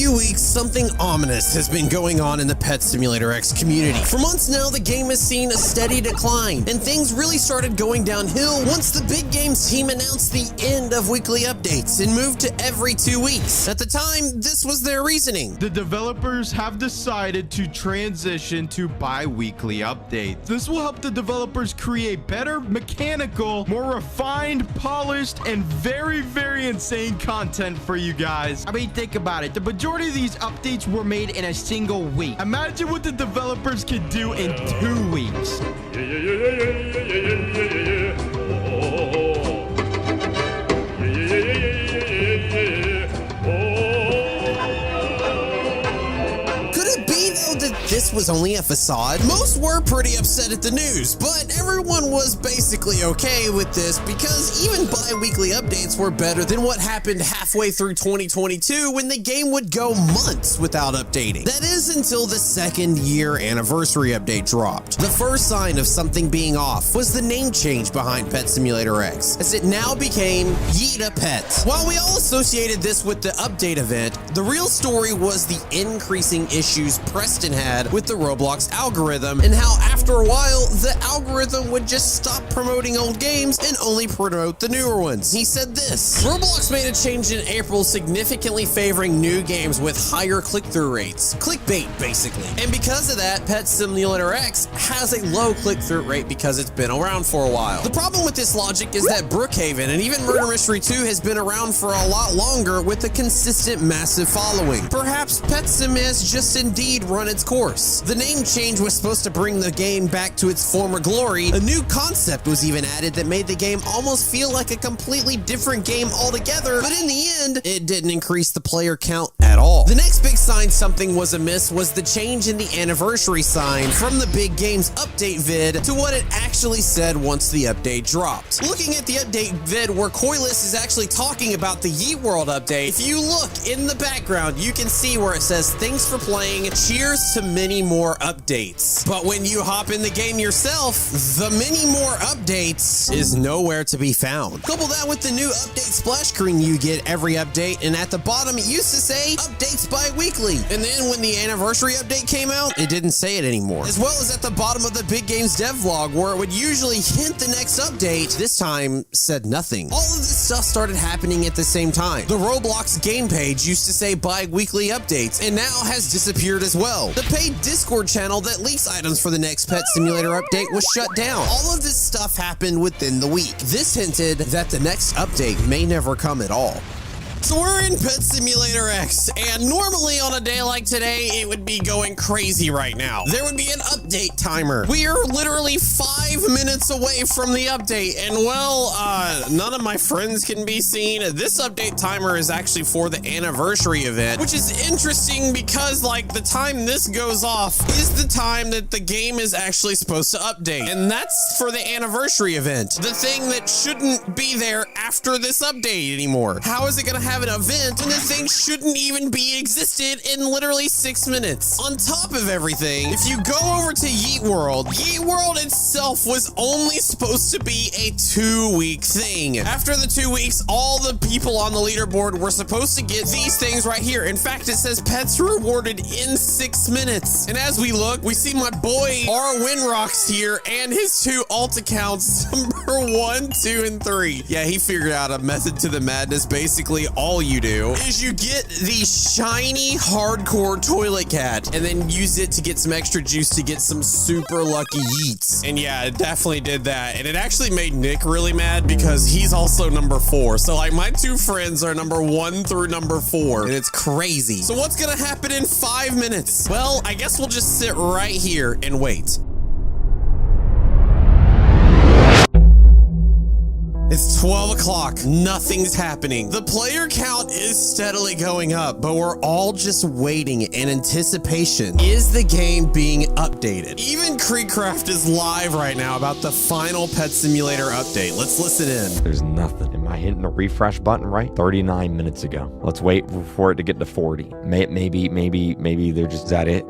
few weeks, something ominous has been going on in the Pet Simulator X community. For months now, the game has seen a steady decline, and things really started going downhill once the Big Games team announced the end of weekly updates and moved to every 2 weeks. At the time, this was their reasoning. The developers have decided to transition to bi-weekly updates. This will help the developers create better mechanical, more refined, polished, and very insane content for you guys. I mean, think about it. The majority of these updates were made in a single week. Imagine what the developers could do in 2 weeks. This was only a facade. Most were pretty upset at the news, but everyone was basically okay with this because even bi-weekly updates were better than what happened halfway through 2022 when the game would go months without updating. That is until the second year anniversary update dropped. The first sign of something being off was the name change behind Pet Simulator X, as it now became Yeet a Pet. While we all associated this with the update event, the real story was the increasing issues Preston had with the Roblox algorithm, and how after a while the algorithm would just stop promoting old games and only promote the newer ones. He said this: Roblox made a change in April significantly favoring new games with higher click-through rates. Clickbait, basically. And because of that, Pet Simulator X has a low click-through rate because it's been around for a while. The problem with this logic is that Brookhaven and even Murder Mystery 2 has been around for a lot longer with a consistent massive following. Perhaps Pet Sim has just indeed run its course. The name change was supposed to bring the game back to its former glory. A new concept was even added that made the game almost feel like a completely different game altogether, but in the end, it didn't increase the player count at all. The next big sign something was amiss was the change in the anniversary sign from the Big Games update vid to what it actually said once the update dropped. Looking at the update vid where Coilus is actually talking about the Yeet World update, if you look in the background, you can see where it says, "Thanks for playing, cheers to many more updates." But when you hop in the game yourself, the many more updates is nowhere to be found. Couple that with the new update splash screen you get every update, and at the bottom it used to say updates bi-weekly, and then when the anniversary update came out, it didn't say it anymore. As well as at the bottom of the Big Games devlog where it would usually hint the next update, this time said nothing. All of this stuff started happening at the same time. The Roblox game page used to say bi-weekly updates and now has disappeared as well. The paid Discord channel that leaks items for the next Pet Simulator update was shut down. All of this stuff happened within the week. This hinted that the next update may never come at all. So we're in Pet Simulator X, and normally on a day like today, it would be going crazy right now. There would be an update timer. We are literally 5 minutes away from the update, and well, none of my friends can be seen. This update timer is actually for the anniversary event, which is interesting because, like, the time this goes off is the time that the game is actually supposed to update, and that's for the anniversary event. The thing that shouldn't be there after this update anymore. How is it gonna have an event when the thing shouldn't even be existed in literally 6 minutes? On top of everything, if you go over to Yeet World itself was only supposed to be a 2-week thing. After the 2 weeks, all the people on the leaderboard were supposed to get these things right here. In fact, it says pets rewarded in 6 minutes. And as we look, we see my boy R Winrocks here and his 2 alt accounts, number 1, 2, and 3. Yeah, he figured out a method to the madness. Basically, all you do is you get the shiny hardcore toilet cat and then use it to get some extra juice to get some super lucky yeets. And yeah, it definitely did that. And it actually made Nick really mad because he's also number 4. So like my 2 friends are number 1 through number 4, and it's crazy. So what's gonna happen in 5 minutes? Well, I guess we'll just sit right here and wait. It's 12 o'clock. Nothing's happening. The player count is steadily going up, but we're all just waiting in anticipation. Is the game being updated? Even Creekcraft is live right now about the final Pet Simulator update. Let's listen in. There's nothing. Am I hitting the refresh button right? 39 minutes ago. Let's wait for it to get to 40. Maybe they're just, is that it?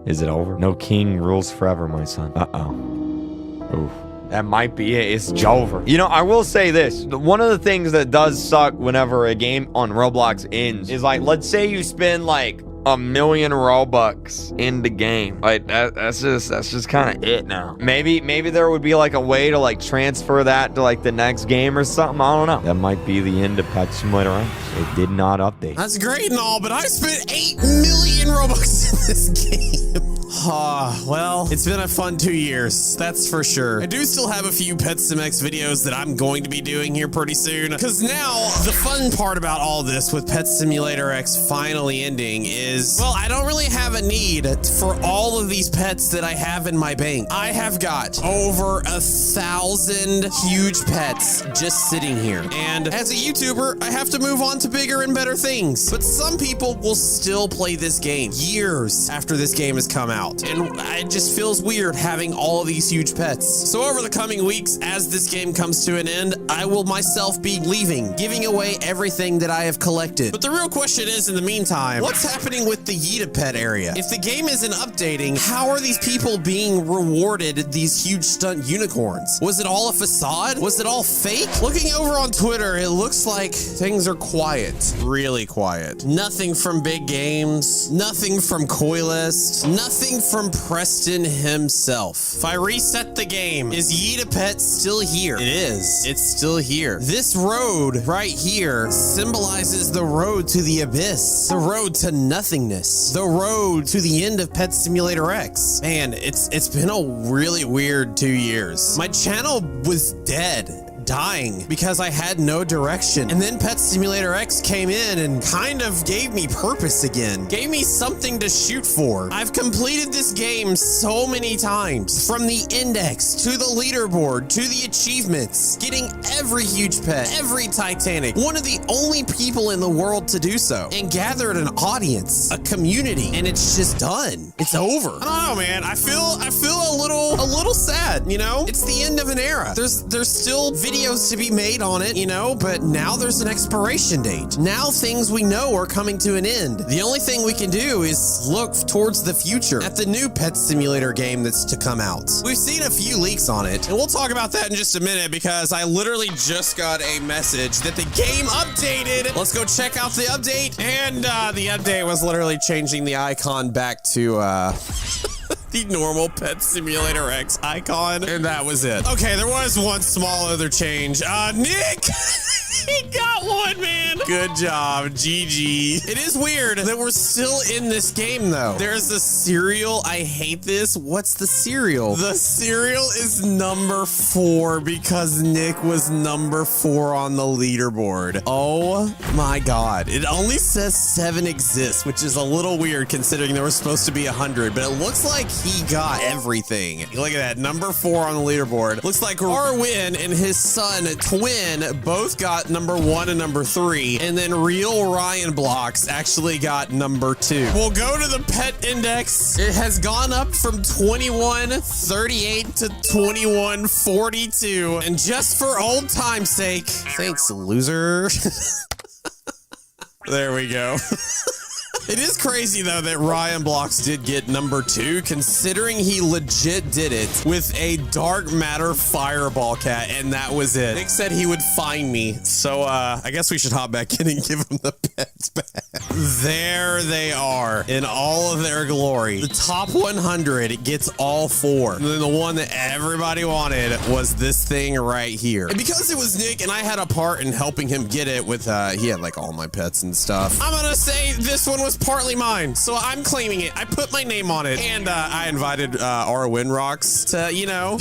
Is it over? No king rules forever, my son. Uh-oh. Oof. That might be it. It's Jover. You know, I will say this. One of the things that does suck whenever a game on Roblox ends is like, let's say you spend like 1 million Robux in the game. Like that's just kind of it now. Maybe there would be like a way to like transfer that to like the next game or something. I don't know. That might be the end of Pet Simulator X. It did not update. That's great and all, but I spent 8 million Robux in this game. Well, it's been a fun 2 years, that's for sure. I do still have a few Pet Sim X videos that I'm going to be doing here pretty soon, because now the fun part about all this with Pet Simulator X finally ending is, well, I don't really have a need for all of these pets that I have in my bank. I have got over 1,000 huge pets just sitting here. And as a YouTuber, I have to move on to bigger and better things. But some people will still play this game years after this game has come out. And it just feels weird having all of these huge pets. So over the coming weeks, as this game comes to an end, I will myself be leaving, giving away everything that I have collected. But the real question is, in the meantime, what's happening with the Yita pet area? If the game isn't updating, how are these people being rewarded these huge stunt unicorns? Was it all a facade? Was it all fake? Looking over on Twitter, it looks like things are quiet, really quiet. Nothing from Big Games, nothing from Coilist, nothing from Preston himself. If I reset the game, is Yita Pet still here? It is. It's still here. This road right here symbolizes the road to the abyss, the road to nothingness, the road to the end of Pet Simulator X. Man, it's been a really weird 2 years. My channel was dead, dying, because I had no direction. And then Pet Simulator X came in and kind of gave me purpose again, gave me something to shoot for. I've completed this game so many times, from the index to the leaderboard to the achievements, getting every huge pet, every Titanic, one of the only people in the world to do so, and gathered an audience, a community, and it's just done. It's over. I don't know, man. I feel a little sad, you know? It's the end of an era. There's still videos to be made on it, you know, but now there's an expiration date. Now things we know are coming to an end. The only thing we can do is look towards the future at the new Pet Simulator game that's to come out. We've seen a few leaks on it, and we'll talk about that in just a minute, because I literally just got a message that the game updated. Let's go check out the update. And the update was literally changing the icon back to the normal Pet Simulator X icon, and that was it. Okay, there was one small other change. Nick! He got one, man. Good job. GG. It is weird that we're still in this game, though. There's a cereal. I hate this. What's the cereal? The cereal is number 4 because Nick was number 4 on the leaderboard. Oh my God. It only says 7 exists, which is a little weird considering there was supposed to be 100, but it looks like he got everything. Look at that. Number 4 on the leaderboard. Looks like Arwin and his son, Twin, both got number 1 and number 3, and then Real Ryan Blocks actually got number 2. We'll go to the pet index. It has gone up from 2138 to 2142, and just for old time's sake, thanks, loser. There we go. It is crazy, though, that Ryan Blocks did get number 2, considering he legit did it with a Dark Matter Fireball cat, and that was it. Nick said he would find me, so I guess we should hop back in and give him the pets back. There they are in all of their glory. The top 100 gets all 4. And then the one that everybody wanted was this thing right here. And because it was Nick and I had a part in helping him get it with, he had like all my pets and stuff, I'm gonna say this one was partly mine, so I'm claiming it. I put my name on it, and I invited Arwin Rocks to, you know,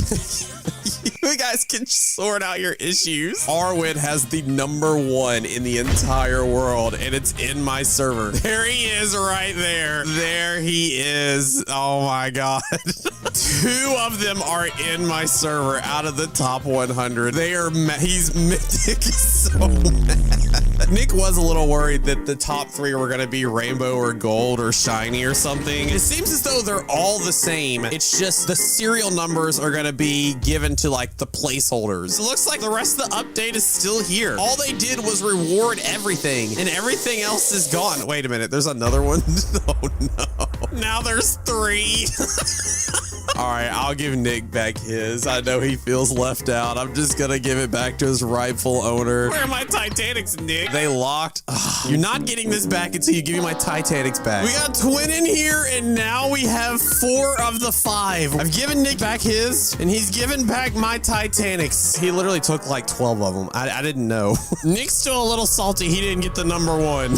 you guys can sort out your issues. Arwin has the number 1 in the entire world, and it's in my server. There he is right there. There he is. Oh my God. 2 of them are in my server out of the top 100. They are, he's Nick is so mad. Nick was a little worried that the top 3 were going to be rainbow or gold or shiny or something. It seems as though they're all the same. It's just the serial numbers are going to be given to like the placeholders. It looks like the rest of the update is still here. All they did was reward everything, and everything else is gone. Wait a minute, there's another one. Oh no. Now there's 3. All right, I'll give Nick back his. I know he feels left out. I'm just gonna give it back to his rightful owner. Where are my Titanics, Nick? They locked. Ugh, you're not getting this back until you give me my Titanics back. We got Twin in here, and now we have 4 of the 5. I've given Nick back his, and he's given back my Titanics. He literally took like 12 of them. I didn't know. Nick's still a little salty he didn't get the number 1.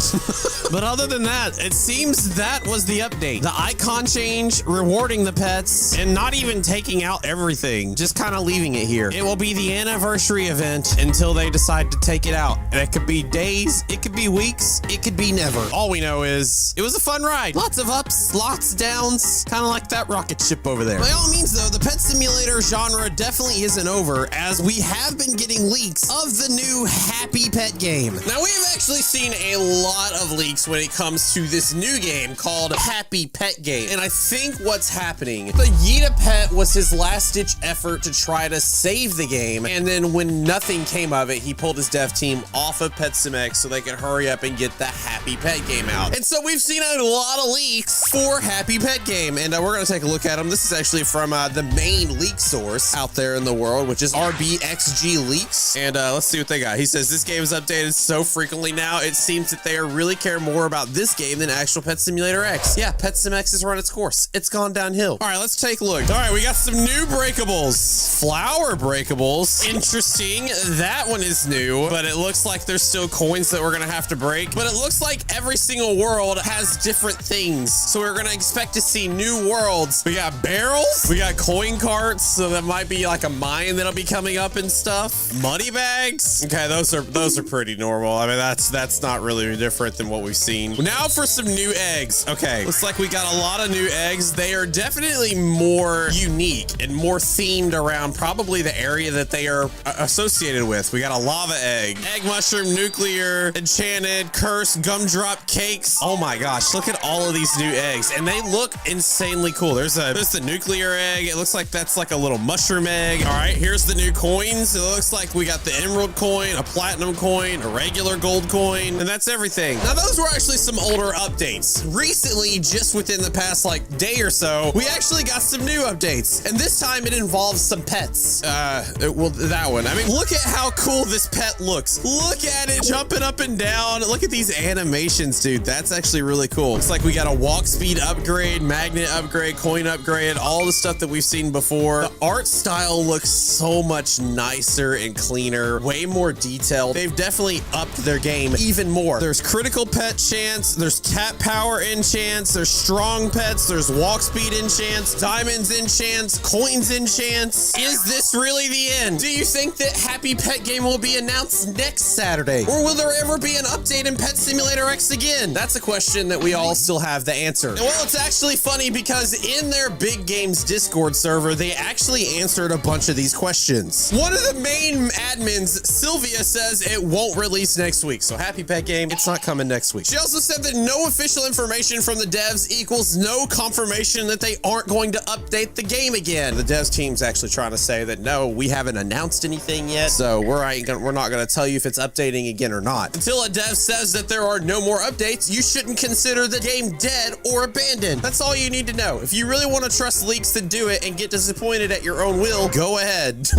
But other than that, it seems that was the update. The icon change, rewarding the pets, and not even taking out everything, just kind of leaving it here. It will be the anniversary event until they decide to take it out. And it could be days, it could be weeks, it could be never. All we know is it was a fun ride. Lots of ups, lots of downs, kind of like that rocket ship over there. By all means though, the pet simulator genre definitely isn't over, as we have been getting leaks of the new Happy Pet game. Now we have actually seen a lot of leaks when it comes to this new game called Happy Pet Game. And I think what's happening, the Yeta Pet was his last ditch effort to try to save the game. And then when nothing came of it, he pulled his dev team off of PetSimX so they could hurry up and get the Happy Pet Game out. And so we've seen a lot of leaks for Happy Pet Game, and we're gonna take a look at them. This is actually from the main leak source out there in the world, which is RBXG Leaks. And let's see what they got. He says this game is updated so frequently now, it seems that they really care more about this game than actual Pet Simulator X. Yeah, PetSimX has run its course. It's gone downhill. All right, let's take a look. All right, we got some new breakables. Flower breakables. Interesting. That one is new, but it looks like there's still coins that we're gonna have to break. But it looks like every single world has different things. So we're gonna expect to see new worlds. We got barrels. We got coin carts. So that might be like a mine that'll be coming up and stuff. Money bags. Okay, those are pretty normal. I mean, that's not really different than what we've seen. Now for some new eggs. Okay, looks like we got a lot of new eggs. They are definitely more unique and more themed around probably the area that they are associated with. We got a lava egg, egg mushroom, nuclear, enchanted, curse, gumdrop, cakes. Oh my gosh, look at all of these new eggs, and they look insanely cool. There's the nuclear egg. It looks like that's like a little mushroom egg. All right, here's the new coins. It looks like we got the emerald coin, a platinum coin, a regular gold coin, and that's everything. Now those were actually some older updates. Recently, just within the past like day or so, we actually got some new updates, and this time it involves some pets. Well, that one. I mean, look at how cool this pet looks. Look at it jumping up and down. Look at these animations, dude. That's actually really cool. Looks like we got a walk speed upgrade, magnet upgrade, coin upgrade, all the stuff that we've seen before. The art style looks so much nicer and cleaner, way more detailed. They've definitely upped their game even more. There's critical pet chance, there's cat power enchants, there's strong pets, there's walk speed enchants, diamonds enchants, coins enchants. Is this really the end? Do you think that Happy Pet Game will be announced next Saturday? Or will there ever be an update in Pet Simulator X again? That's a question that we all still have the answer. Well, it's actually funny because in their Big Games Discord server, they actually answered a bunch of these questions. One of the main admins, Sylvia, says it won't release next week. So Happy Pet Game, it's not coming next week. She also said that no official information from the devs equals no confirmation that they aren't going to update the game again. The devs team's actually trying to say that no, we haven't announced anything yet, so we're not going to tell you if it's updating again or not. Until a dev says that there are no more updates, you shouldn't consider the game dead or abandoned. That's all you need to know. If you really want to trust leaks to do it and get disappointed at your own will, go ahead.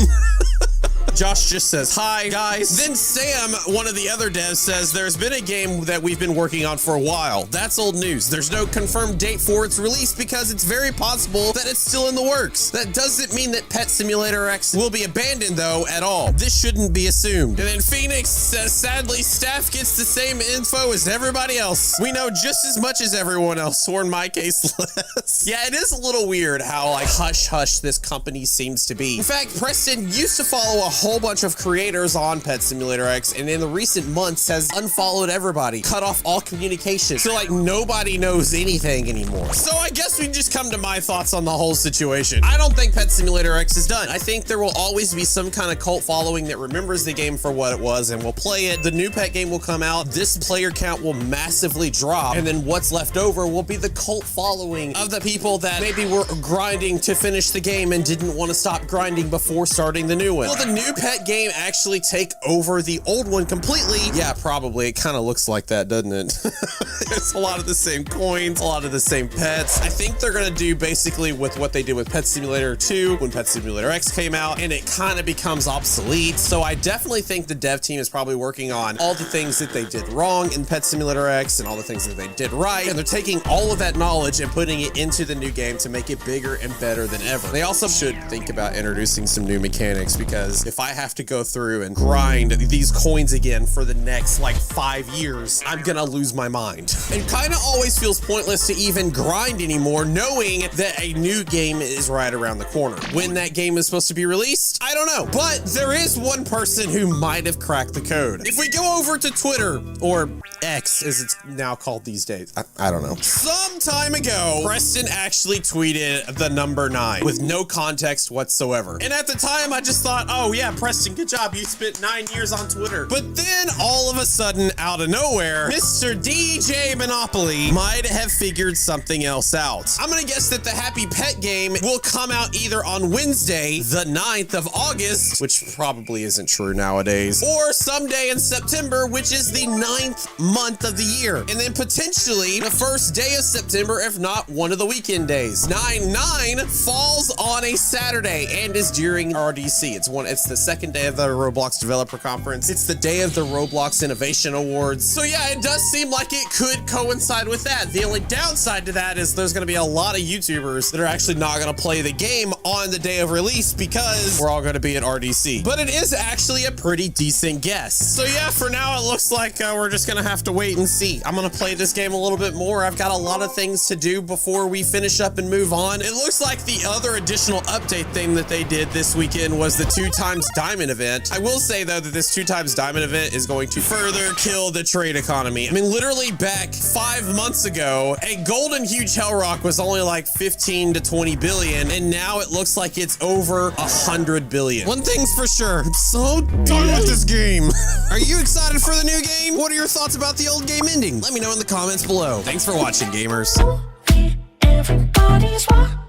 Josh just says, hi, guys. Then Sam, one of the other devs, says there's been a game that we've been working on for a while. That's old news. There's no confirmed date for its release because it's very possible that it's still in the works. That doesn't mean that Pet Simulator X will be abandoned, though, at all. This shouldn't be assumed. And then Phoenix says, sadly, staff gets the same info as everybody else. We know just as much as everyone else, or in my case, less. Yeah, it is a little weird how, like, hush-hush this company seems to be. In fact, Preston used to follow a whole bunch of creators on Pet Simulator X, and in the recent months has unfollowed everybody, cut off all communication. So like nobody knows anything anymore. So I guess we just come to my thoughts on the whole situation. I don't think Pet Simulator X is done. I think there will always be some kind of cult following that remembers the game for what it was and will play it. The new pet game will come out. This player count will massively drop, and then what's left over will be the cult following of the people that maybe were grinding to finish the game and didn't want to stop grinding before starting the new one. Will the new new pet game actually take over the old one completely? Yeah, probably. It kind of looks like that, doesn't it? It's a lot of the same coins, a lot of the same pets. I think they're gonna do basically with what they did with Pet Simulator 2 when Pet Simulator X came out, and it kind of becomes obsolete. So I definitely think the dev team is probably working on all the things that they did wrong in Pet Simulator X and all the things that they did right, and they're taking all of that knowledge and putting it into the new game to make it bigger and better than ever. They also should think about introducing some new mechanics, because if I have to go through and grind these coins again for the next like 5 years, I'm gonna lose my mind. It kind of always feels pointless to even grind anymore, knowing that a new game is right around the corner. When that game is supposed to be released, I don't know. But there is one person who might have cracked the code. If we go over to Twitter, or X as it's now called these days, I don't know. Some time ago, Preston actually tweeted the number 9 with no context whatsoever. And at the time, I just thought, oh yeah, Preston, good job. You spent 9 years on Twitter. But then all of a sudden, out of nowhere, Mr. DJ Monopoly might have figured something else out. I'm gonna guess that the Happy Pet game will come out either on Wednesday, the 9th of August, which probably isn't true nowadays, or someday in September, which is the 9th month of the year. And then potentially the first day of September, if not one of the weekend days. 9/9 falls on a Saturday and is during RDC. It's the second day of the Roblox Developer Conference. It's the day of the Roblox Innovation Awards. So yeah, it does seem like it could coincide with that. The only downside to that is there's gonna be a lot of YouTubers that are actually not gonna play the game on the day of release because we're all gonna be at RDC. But it is actually a pretty decent guess. So yeah, for now it looks like we're just gonna have to wait and see. I'm gonna play this game a little bit more. I've got a lot of things to do before we finish up and move on. It looks like the other additional update thing that they did this weekend was the 2x Diamond event. I will say though that this 2x Diamond event is going to further kill the trade economy. I mean, literally back 5 months ago, a golden huge Hellrock was only like 15 to 20 billion, and now it looks like it's over 100 billion. One thing's for sure, I'm so done with this game. Are you excited for the new game? What are your thoughts about the old game ending? Let me know in the comments below. Thanks for watching, gamers. Everybody's watching.